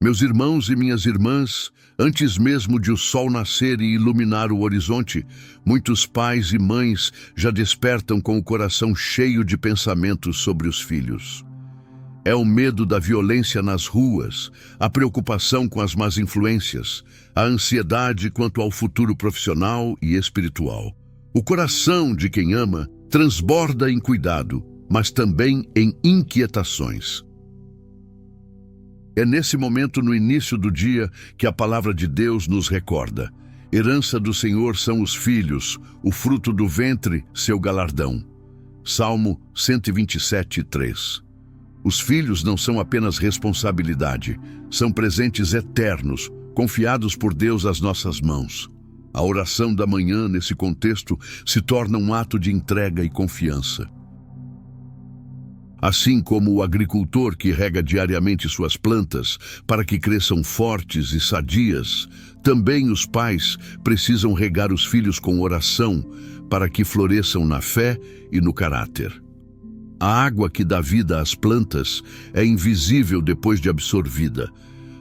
Meus irmãos e minhas irmãs, antes mesmo de o sol nascer e iluminar o horizonte, muitos pais e mães já despertam com o coração cheio de pensamentos sobre os filhos. É o medo da violência nas ruas, a preocupação com as más influências, a ansiedade quanto ao futuro profissional e espiritual. O coração de quem ama transborda em cuidado, mas também em inquietações. É nesse momento, no início do dia, que a palavra de Deus nos recorda: herança do Senhor são os filhos, o fruto do ventre, seu galardão. Salmo 127:3. Os filhos não são apenas responsabilidade, são presentes eternos, confiados por Deus às nossas mãos. A oração da manhã, nesse contexto, se torna um ato de entrega e confiança. Assim como o agricultor que rega diariamente suas plantas para que cresçam fortes e sadias, também os pais precisam regar os filhos com oração para que floresçam na fé e no caráter. A água que dá vida às plantas é invisível depois de absorvida,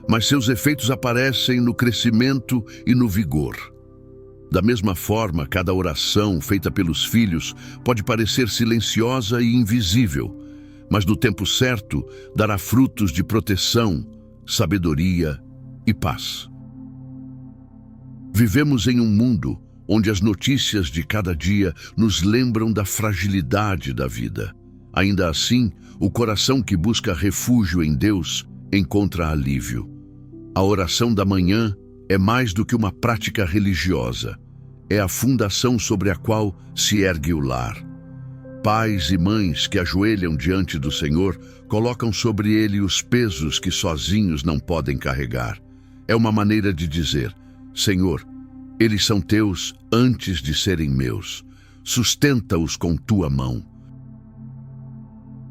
mas seus efeitos aparecem no crescimento e no vigor. Da mesma forma, cada oração feita pelos filhos pode parecer silenciosa e invisível, mas no tempo certo dará frutos de proteção, sabedoria e paz. Vivemos em um mundo onde as notícias de cada dia nos lembram da fragilidade da vida. Ainda assim, o coração que busca refúgio em Deus encontra alívio. A oração da manhã é mais do que uma prática religiosa. É a fundação sobre a qual se ergue o lar. Pais e mães que ajoelham diante do Senhor colocam sobre ele os pesos que sozinhos não podem carregar. É uma maneira de dizer: Senhor, eles são teus antes de serem meus. Sustenta-os com tua mão.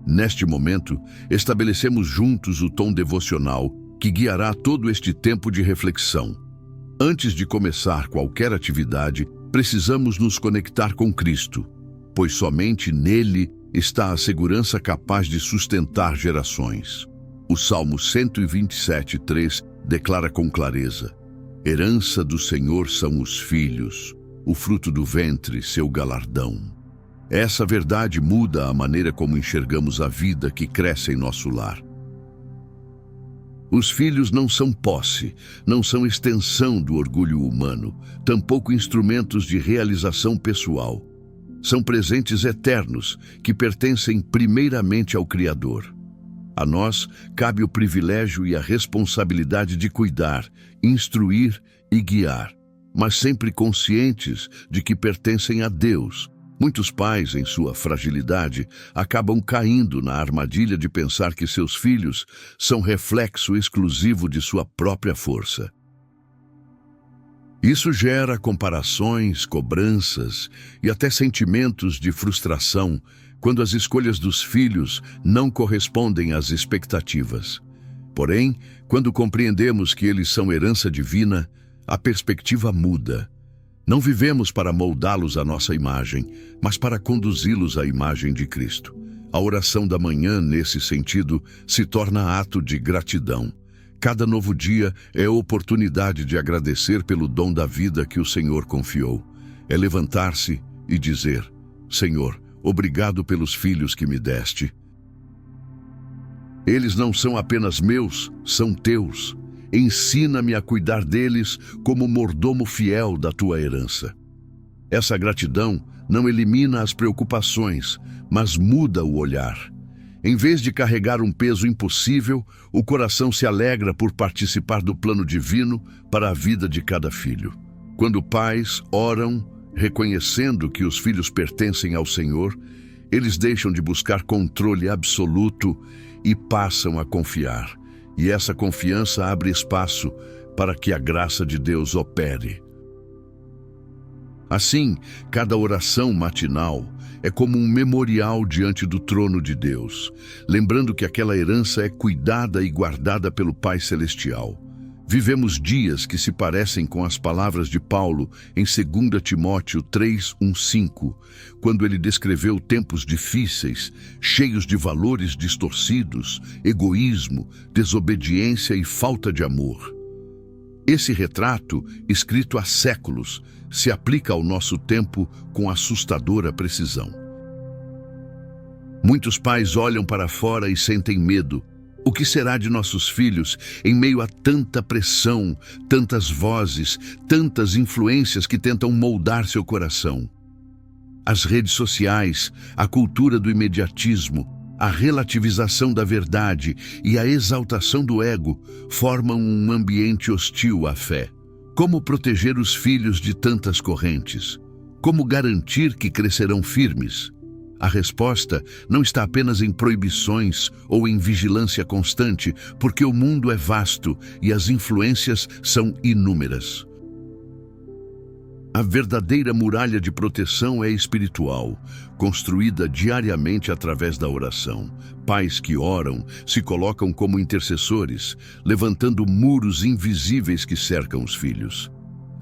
Neste momento, estabelecemos juntos o tom devocional que guiará todo este tempo de reflexão. Antes de começar qualquer atividade, precisamos nos conectar com Cristo, pois somente nele está a segurança capaz de sustentar gerações. O Salmo 127:3 declara com clareza: herança do Senhor são os filhos, o fruto do ventre, seu galardão. Essa verdade muda a maneira como enxergamos a vida que cresce em nosso lar. Os filhos não são posse, não são extensão do orgulho humano, tampouco instrumentos de realização pessoal. São presentes eternos que pertencem primeiramente ao Criador. A nós cabe o privilégio e a responsabilidade de cuidar, instruir e guiar, mas sempre conscientes de que pertencem a Deus. Muitos pais, em sua fragilidade, acabam caindo na armadilha de pensar que seus filhos são reflexo exclusivo de sua própria força. Isso gera comparações, cobranças e até sentimentos de frustração quando as escolhas dos filhos não correspondem às expectativas. Porém, quando compreendemos que eles são herança divina, a perspectiva muda. Não vivemos para moldá-los à nossa imagem, mas para conduzi-los à imagem de Cristo. A oração da manhã, nesse sentido, se torna ato de gratidão. Cada novo dia é oportunidade de agradecer pelo dom da vida que o Senhor confiou. É levantar-se e dizer: Senhor, obrigado pelos filhos que me deste. Eles não são apenas meus, são teus. Ensina-me a cuidar deles como mordomo fiel da tua herança. Essa gratidão não elimina as preocupações, mas muda o olhar. Em vez de carregar um peso impossível, o coração se alegra por participar do plano divino para a vida de cada filho. Quando pais oram, reconhecendo que os filhos pertencem ao Senhor, eles deixam de buscar controle absoluto e passam a confiar. E essa confiança abre espaço para que a graça de Deus opere. Assim, cada oração matinal é como um memorial diante do trono de Deus, lembrando que aquela herança é cuidada e guardada pelo Pai Celestial. Vivemos dias que se parecem com as palavras de Paulo em 2 Timóteo 3:1-5, quando ele descreveu tempos difíceis, cheios de valores distorcidos, egoísmo, desobediência e falta de amor. Esse retrato, escrito há séculos, se aplica ao nosso tempo com assustadora precisão. Muitos pais olham para fora e sentem medo. O que será de nossos filhos em meio a tanta pressão, tantas vozes, tantas influências que tentam moldar seu coração? As redes sociais, a cultura do imediatismo, a relativização da verdade e a exaltação do ego formam um ambiente hostil à fé. Como proteger os filhos de tantas correntes? Como garantir que crescerão firmes? A resposta não está apenas em proibições ou em vigilância constante, porque o mundo é vasto e as influências são inúmeras. A verdadeira muralha de proteção é espiritual, construída diariamente através da oração. Pais que oram se colocam como intercessores, levantando muros invisíveis que cercam os filhos.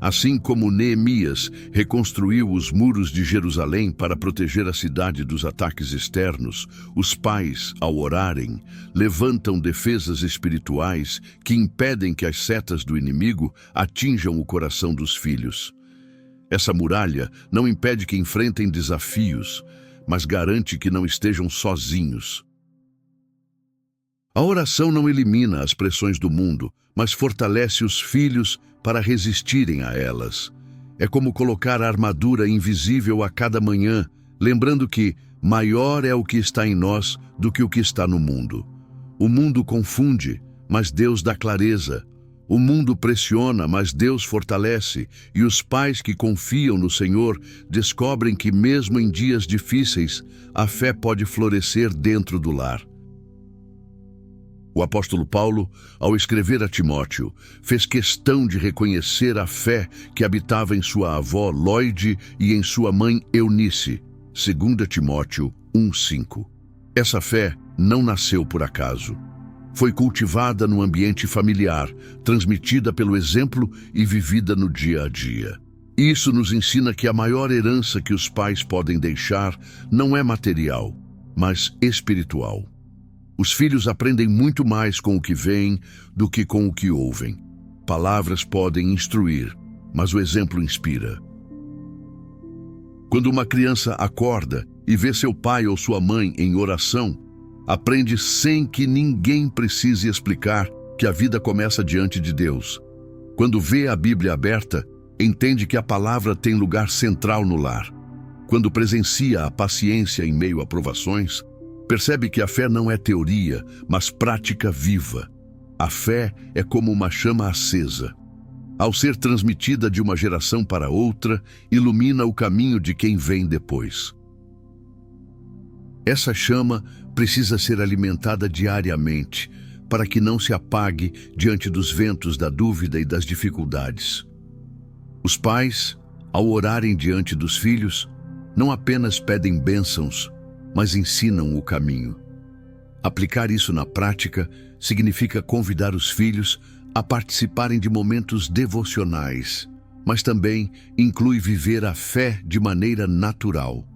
Assim como Neemias reconstruiu os muros de Jerusalém para proteger a cidade dos ataques externos, os pais, ao orarem, levantam defesas espirituais que impedem que as setas do inimigo atinjam o coração dos filhos. Essa muralha não impede que enfrentem desafios, mas garante que não estejam sozinhos. A oração não elimina as pressões do mundo, mas fortalece os filhos para resistirem a elas. É como colocar a armadura invisível a cada manhã, lembrando que maior é o que está em nós do que o que está no mundo. O mundo confunde, mas Deus dá clareza. O mundo pressiona, mas Deus fortalece, e os pais que confiam no Senhor descobrem que mesmo em dias difíceis, a fé pode florescer dentro do lar. O apóstolo Paulo, ao escrever a Timóteo, fez questão de reconhecer a fé que habitava em sua avó Lóide e em sua mãe Eunice, 2 Timóteo 1:5. Essa fé não nasceu por acaso. Foi cultivada no ambiente familiar, transmitida pelo exemplo e vivida no dia a dia. Isso nos ensina que a maior herança que os pais podem deixar não é material, mas espiritual. Os filhos aprendem muito mais com o que veem do que com o que ouvem. Palavras podem instruir, mas o exemplo inspira. Quando uma criança acorda e vê seu pai ou sua mãe em oração, aprende sem que ninguém precise explicar que a vida começa diante de Deus. Quando vê a Bíblia aberta, entende que a palavra tem lugar central no lar. Quando presencia a paciência em meio a provações, percebe que a fé não é teoria, mas prática viva. A fé é como uma chama acesa. Ao ser transmitida de uma geração para outra, ilumina o caminho de quem vem depois. Essa chama precisa ser alimentada diariamente, para que não se apague diante dos ventos da dúvida e das dificuldades. Os pais, ao orarem diante dos filhos, não apenas pedem bênçãos, mas ensinam o caminho. Aplicar isso na prática significa convidar os filhos a participarem de momentos devocionais, mas também inclui viver a fé de maneira natural.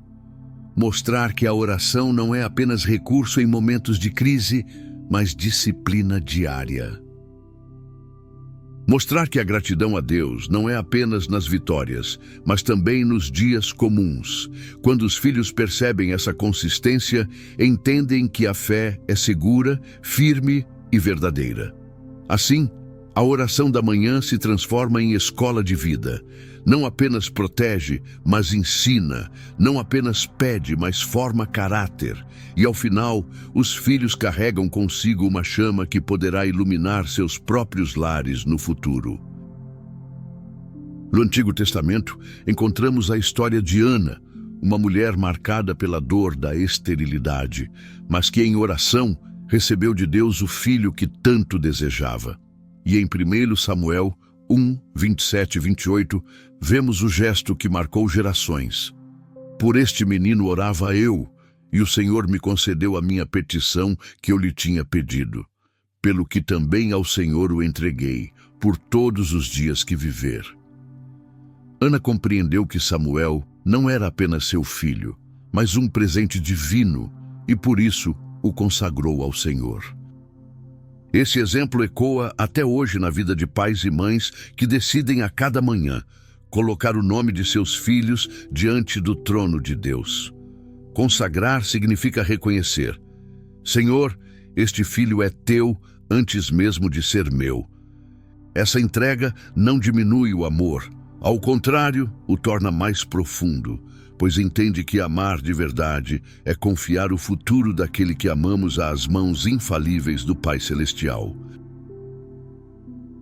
Mostrar que a oração não é apenas recurso em momentos de crise, mas disciplina diária. Mostrar que a gratidão a Deus não é apenas nas vitórias, mas também nos dias comuns. Quando os filhos percebem essa consistência, entendem que a fé é segura, firme e verdadeira. Assim, a oração da manhã se transforma em escola de vida. Não apenas protege, mas ensina. Não apenas pede, mas forma caráter. E ao final, os filhos carregam consigo uma chama que poderá iluminar seus próprios lares no futuro. No Antigo Testamento, encontramos a história de Ana, uma mulher marcada pela dor da esterilidade, mas que em oração recebeu de Deus o filho que tanto desejava. E em 1 Samuel 1, 27 e 28, vemos o gesto que marcou gerações. Por este menino orava eu, e o Senhor me concedeu a minha petição que eu lhe tinha pedido. Pelo que também ao Senhor o entreguei, por todos os dias que viver. Ana compreendeu que Samuel não era apenas seu filho, mas um presente divino, e por isso o consagrou ao Senhor. Esse exemplo ecoa até hoje na vida de pais e mães que decidem a cada manhã colocar o nome de seus filhos diante do trono de Deus. Consagrar significa reconhecer: Senhor, este filho é teu antes mesmo de ser meu. Essa entrega não diminui o amor, ao contrário, o torna mais profundo, pois entende que amar de verdade é confiar o futuro daquele que amamos às mãos infalíveis do Pai Celestial.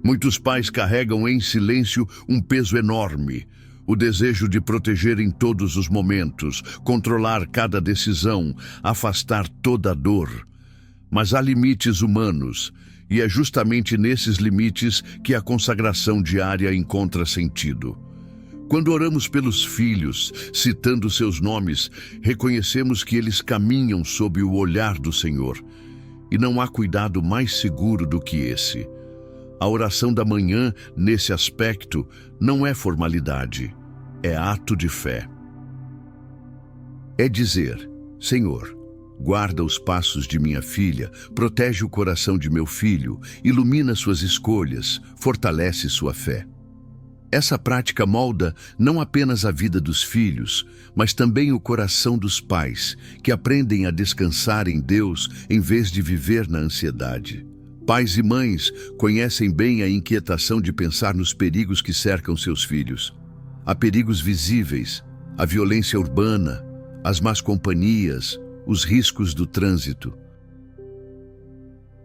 Muitos pais carregam em silêncio um peso enorme, o desejo de proteger em todos os momentos, controlar cada decisão, afastar toda a dor. Mas há limites humanos, e é justamente nesses limites que a consagração diária encontra sentido. Quando oramos pelos filhos, citando seus nomes, reconhecemos que eles caminham sob o olhar do Senhor, e não há cuidado mais seguro do que esse. A oração da manhã, nesse aspecto, não é formalidade, é ato de fé. É dizer: Senhor, guarda os passos de minha filha, protege o coração de meu filho, ilumina suas escolhas, fortalece sua fé. Essa prática molda não apenas a vida dos filhos, mas também o coração dos pais, que aprendem a descansar em Deus em vez de viver na ansiedade. Pais e mães conhecem bem a inquietação de pensar nos perigos que cercam seus filhos. Há perigos visíveis, a violência urbana, as más companhias, os riscos do trânsito.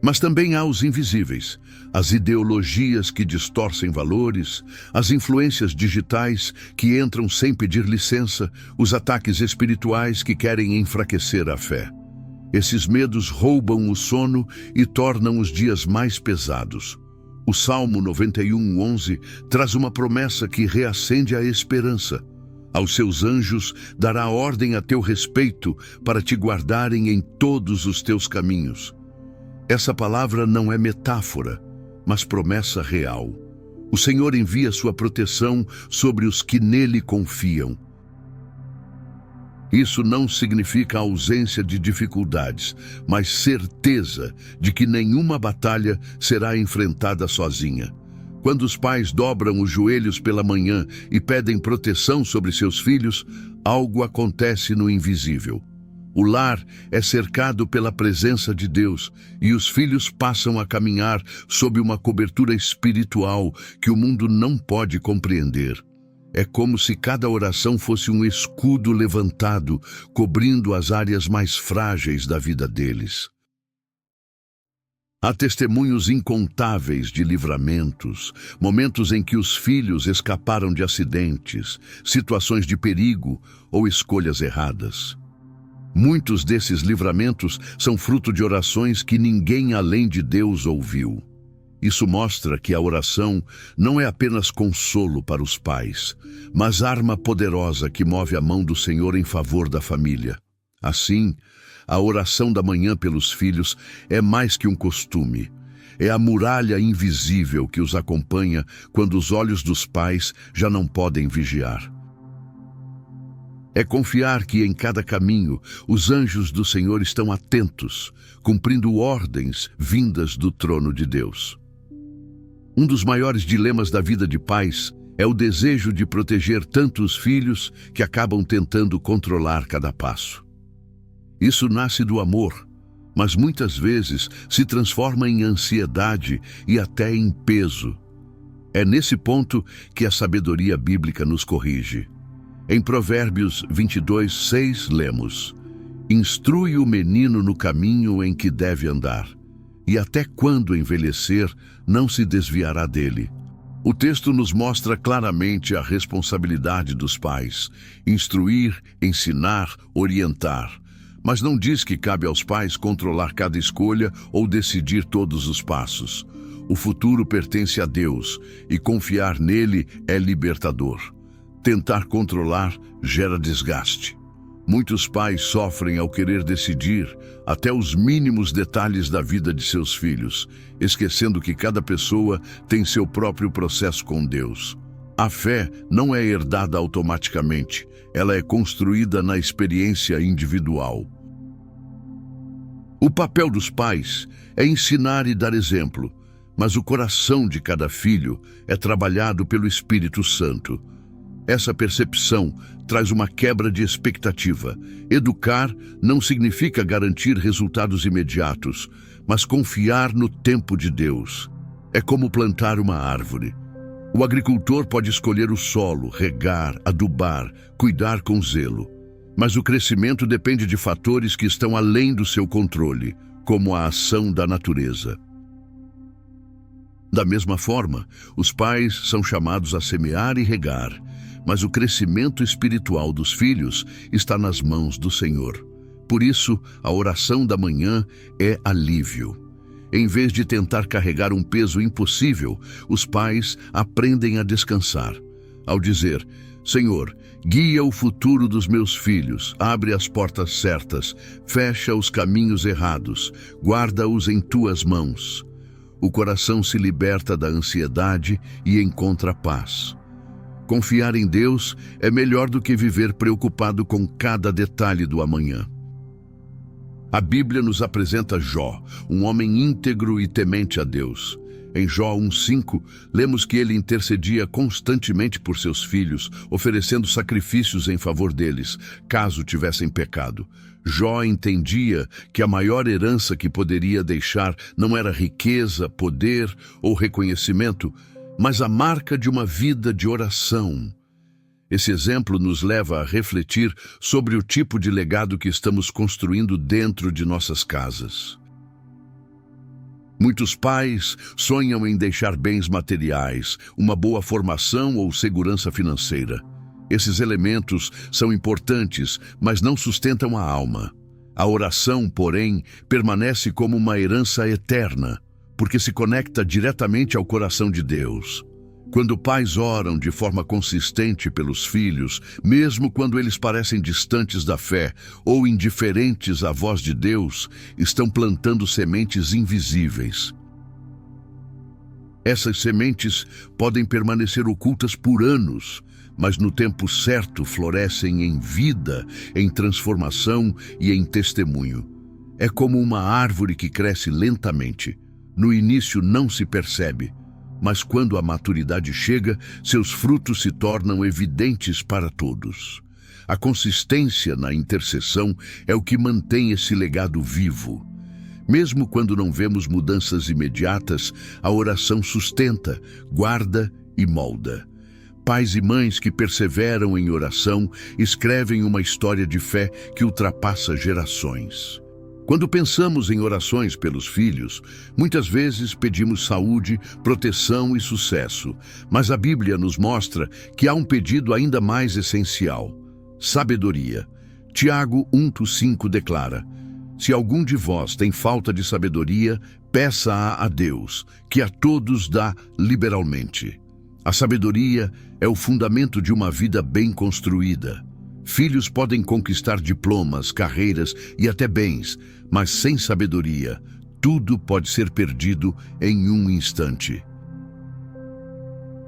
Mas também há os invisíveis, as ideologias que distorcem valores, as influências digitais que entram sem pedir licença, os ataques espirituais que querem enfraquecer a fé. Esses medos roubam o sono e tornam os dias mais pesados. O Salmo 91:11 traz uma promessa que reacende a esperança. Aos seus anjos dará ordem a teu respeito para te guardarem em todos os teus caminhos. Essa palavra não é metáfora, mas promessa real. O Senhor envia sua proteção sobre os que nele confiam. Isso não significa ausência de dificuldades, mas certeza de que nenhuma batalha será enfrentada sozinha. Quando os pais dobram os joelhos pela manhã e pedem proteção sobre seus filhos, algo acontece no invisível. O lar é cercado pela presença de Deus e os filhos passam a caminhar sob uma cobertura espiritual que o mundo não pode compreender. É como se cada oração fosse um escudo levantado, cobrindo as áreas mais frágeis da vida deles. Há testemunhos incontáveis de livramentos, momentos em que os filhos escaparam de acidentes, situações de perigo ou escolhas erradas. Muitos desses livramentos são fruto de orações que ninguém além de Deus ouviu. Isso mostra que a oração não é apenas consolo para os pais, mas arma poderosa que move a mão do Senhor em favor da família. Assim, a oração da manhã pelos filhos é mais que um costume. É a muralha invisível que os acompanha quando os olhos dos pais já não podem vigiar. É confiar que em cada caminho os anjos do Senhor estão atentos, cumprindo ordens vindas do trono de Deus. Um dos maiores dilemas da vida de pais é o desejo de proteger tanto os filhos que acabam tentando controlar cada passo. Isso nasce do amor, mas muitas vezes se transforma em ansiedade e até em peso. É nesse ponto que a sabedoria bíblica nos corrige. Em Provérbios 22:6 lemos: Instrui o menino no caminho em que deve andar, e até quando envelhecer, não se desviará dele. O texto nos mostra claramente a responsabilidade dos pais: instruir, ensinar, orientar. Mas não diz que cabe aos pais controlar cada escolha ou decidir todos os passos. O futuro pertence a Deus, e confiar nele é libertador. Tentar controlar gera desgaste. Muitos pais sofrem ao querer decidir até os mínimos detalhes da vida de seus filhos, esquecendo que cada pessoa tem seu próprio processo com Deus. A fé não é herdada automaticamente, ela é construída na experiência individual. O papel dos pais é ensinar e dar exemplo, mas o coração de cada filho é trabalhado pelo Espírito Santo. Essa percepção traz uma quebra de expectativa. Educar não significa garantir resultados imediatos, mas confiar no tempo de Deus. É como plantar uma árvore. O agricultor pode escolher o solo, regar, adubar, cuidar com zelo. Mas o crescimento depende de fatores que estão além do seu controle, como a ação da natureza. Da mesma forma, os pais são chamados a semear e regar, mas o crescimento espiritual dos filhos está nas mãos do Senhor. Por isso, a oração da manhã é alívio. Em vez de tentar carregar um peso impossível, os pais aprendem a descansar. Ao dizer: Senhor, guia o futuro dos meus filhos, abre as portas certas, fecha os caminhos errados, guarda-os em tuas mãos. O coração se liberta da ansiedade e encontra paz. Confiar em Deus é melhor do que viver preocupado com cada detalhe do amanhã. A Bíblia nos apresenta Jó, um homem íntegro e temente a Deus. Em Jó 1:5, lemos que ele intercedia constantemente por seus filhos, oferecendo sacrifícios em favor deles, caso tivessem pecado. Jó entendia que a maior herança que poderia deixar não era riqueza, poder ou reconhecimento, mas a marca de uma vida de oração. Esse exemplo nos leva a refletir sobre o tipo de legado que estamos construindo dentro de nossas casas. Muitos pais sonham em deixar bens materiais, uma boa formação ou segurança financeira. Esses elementos são importantes, mas não sustentam a alma. A oração, porém, permanece como uma herança eterna, porque se conecta diretamente ao coração de Deus. Quando pais oram de forma consistente pelos filhos, mesmo quando eles parecem distantes da fé ou indiferentes à voz de Deus, estão plantando sementes invisíveis. Essas sementes podem permanecer ocultas por anos, mas no tempo certo florescem em vida, em transformação e em testemunho. É como uma árvore que cresce lentamente. No início não se percebe, mas quando a maturidade chega, seus frutos se tornam evidentes para todos. A consistência na intercessão é o que mantém esse legado vivo. Mesmo quando não vemos mudanças imediatas, a oração sustenta, guarda e molda. Pais e mães que perseveram em oração escrevem uma história de fé que ultrapassa gerações. Quando pensamos em orações pelos filhos, muitas vezes pedimos saúde, proteção e sucesso, mas a Bíblia nos mostra que há um pedido ainda mais essencial: sabedoria. Tiago 1:5 declara: Se algum de vós tem falta de sabedoria, peça-a a Deus, que a todos dá liberalmente. A sabedoria é o fundamento de uma vida bem construída. Filhos podem conquistar diplomas, carreiras e até bens, mas sem sabedoria, tudo pode ser perdido em um instante.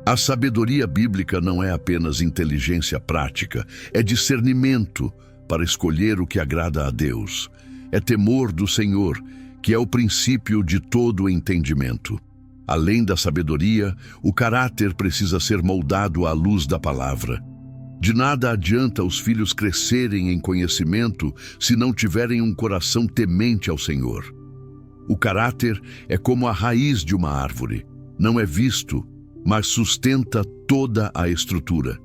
A sabedoria bíblica não é apenas inteligência prática, é discernimento para escolher o que agrada a Deus. É temor do Senhor, que é o princípio de todo o entendimento. Além da sabedoria, o caráter precisa ser moldado à luz da palavra. De nada adianta os filhos crescerem em conhecimento se não tiverem um coração temente ao Senhor. O caráter é como a raiz de uma árvore. Não é visto, mas sustenta toda a estrutura.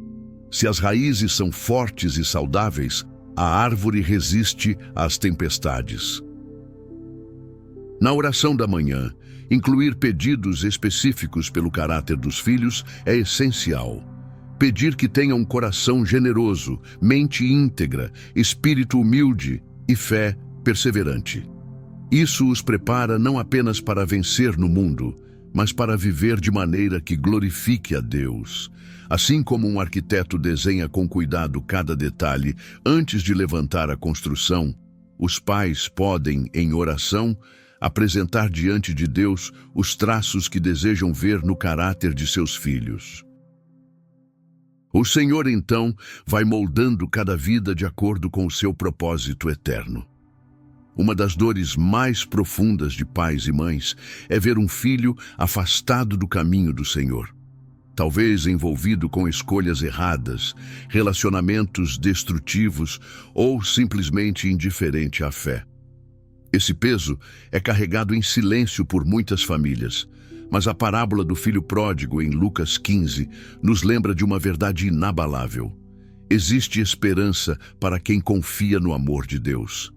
Se as raízes são fortes e saudáveis, a árvore resiste às tempestades. Na oração da manhã, incluir pedidos específicos pelo caráter dos filhos é essencial. Pedir que tenham um coração generoso, mente íntegra, espírito humilde e fé perseverante. Isso os prepara não apenas para vencer no mundo, mas para viver de maneira que glorifique a Deus. Assim como um arquiteto desenha com cuidado cada detalhe antes de levantar a construção, os pais podem, em oração, apresentar diante de Deus os traços que desejam ver no caráter de seus filhos. O Senhor, então, vai moldando cada vida de acordo com o seu propósito eterno. Uma das dores mais profundas de pais e mães é ver um filho afastado do caminho do Senhor. Talvez envolvido com escolhas erradas, relacionamentos destrutivos ou simplesmente indiferente à fé. Esse peso é carregado em silêncio por muitas famílias, mas a parábola do filho pródigo em Lucas 15 nos lembra de uma verdade inabalável. Existe esperança para quem confia no amor de Deus.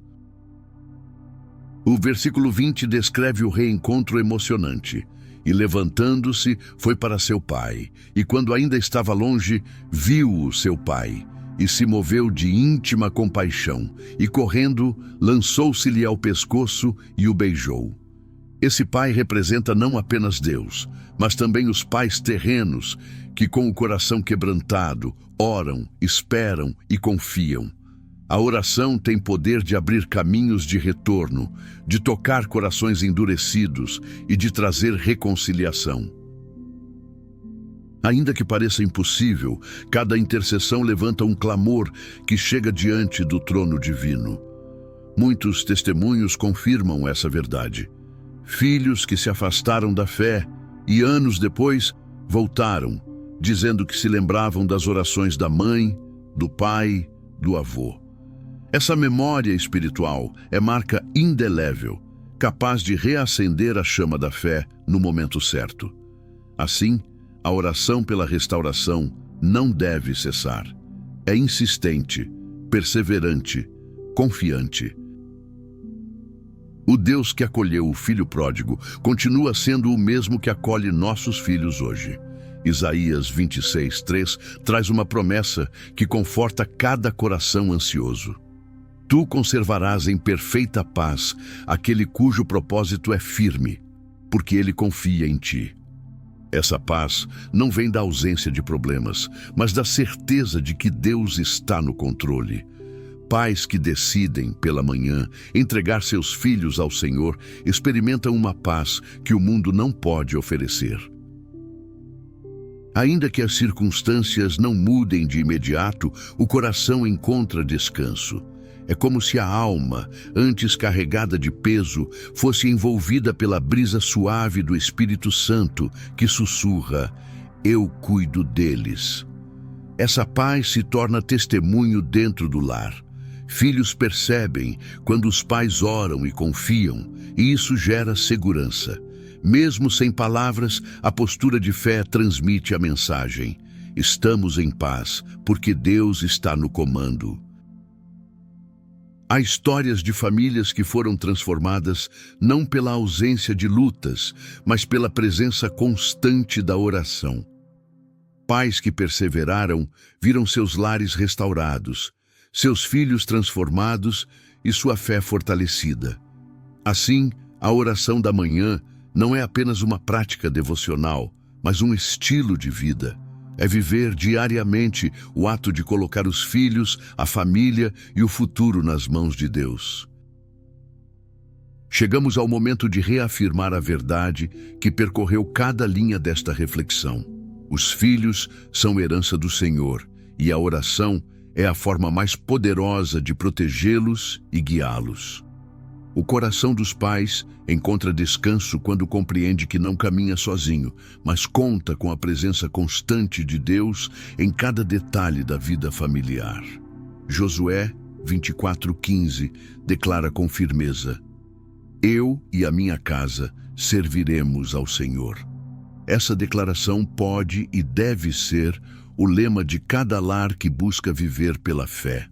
O versículo 20 descreve o reencontro emocionante. E levantando-se, foi para seu pai, e quando ainda estava longe, viu-o seu pai, e se moveu de íntima compaixão, e correndo, lançou-se-lhe ao pescoço e o beijou. Esse pai representa não apenas Deus, mas também os pais terrenos, que com o coração quebrantado, oram, esperam e confiam. A oração tem poder de abrir caminhos de retorno, de tocar corações endurecidos e de trazer reconciliação. Ainda que pareça impossível, cada intercessão levanta um clamor que chega diante do trono divino. Muitos testemunhos confirmam essa verdade. Filhos que se afastaram da fé e anos depois voltaram, dizendo que se lembravam das orações da mãe, do pai, do avô. Essa memória espiritual é marca indelével, capaz de reacender a chama da fé no momento certo. Assim, a oração pela restauração não deve cessar. É insistente, perseverante, confiante. O Deus que acolheu o filho pródigo continua sendo o mesmo que acolhe nossos filhos hoje. Isaías 26:3 traz uma promessa que conforta cada coração ansioso. Tu conservarás em perfeita paz aquele cujo propósito é firme, porque ele confia em ti. Essa paz não vem da ausência de problemas, mas da certeza de que Deus está no controle. Pais que decidem, pela manhã, entregar seus filhos ao Senhor, experimentam uma paz que o mundo não pode oferecer. Ainda que as circunstâncias não mudem de imediato, o coração encontra descanso. É como se a alma, antes carregada de peso, fosse envolvida pela brisa suave do Espírito Santo, que sussurra: eu cuido deles. Essa paz se torna testemunho dentro do lar. Filhos percebem quando os pais oram e confiam, e isso gera segurança. Mesmo sem palavras, a postura de fé transmite a mensagem: estamos em paz, porque Deus está no comando. Há histórias de famílias que foram transformadas não pela ausência de lutas, mas pela presença constante da oração. Pais que perseveraram viram seus lares restaurados, seus filhos transformados e sua fé fortalecida. Assim, a oração da manhã não é apenas uma prática devocional, mas um estilo de vida. É viver diariamente o ato de colocar os filhos, a família e o futuro nas mãos de Deus. Chegamos ao momento de reafirmar a verdade que percorreu cada linha desta reflexão. Os filhos são herança do Senhor, e a oração é a forma mais poderosa de protegê-los e guiá-los. O coração dos pais encontra descanso quando compreende que não caminha sozinho, mas conta com a presença constante de Deus em cada detalhe da vida familiar. Josué 24:15 declara com firmeza: eu e a minha casa serviremos ao Senhor. Essa declaração pode e deve ser o lema de cada lar que busca viver pela fé.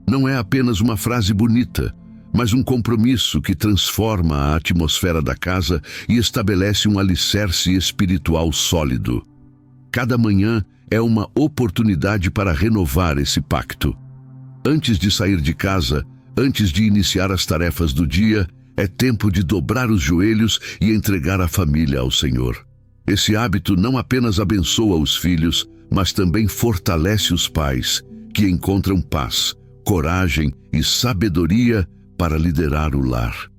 Não é apenas uma frase bonita, mas um compromisso que transforma a atmosfera da casa e estabelece um alicerce espiritual sólido. Cada manhã é uma oportunidade para renovar esse pacto. Antes de sair de casa, antes de iniciar as tarefas do dia, É tempo de dobrar os joelhos e entregar a família ao Senhor. Esse hábito não apenas abençoa os filhos, mas também fortalece os pais, que encontram paz, coragem e sabedoria para liderar o lar.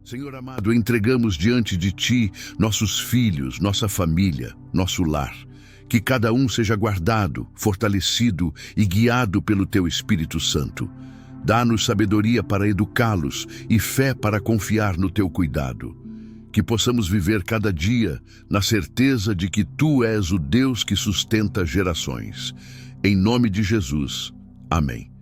Senhor amado, entregamos diante de Ti nossos filhos, nossa família, nosso lar. Que cada um seja guardado, fortalecido e guiado pelo Teu Espírito Santo. Dá-nos sabedoria para educá-los e fé para confiar no Teu cuidado. Que possamos viver cada dia na certeza de que Tu és o Deus que sustenta gerações. Em nome de Jesus. Amém.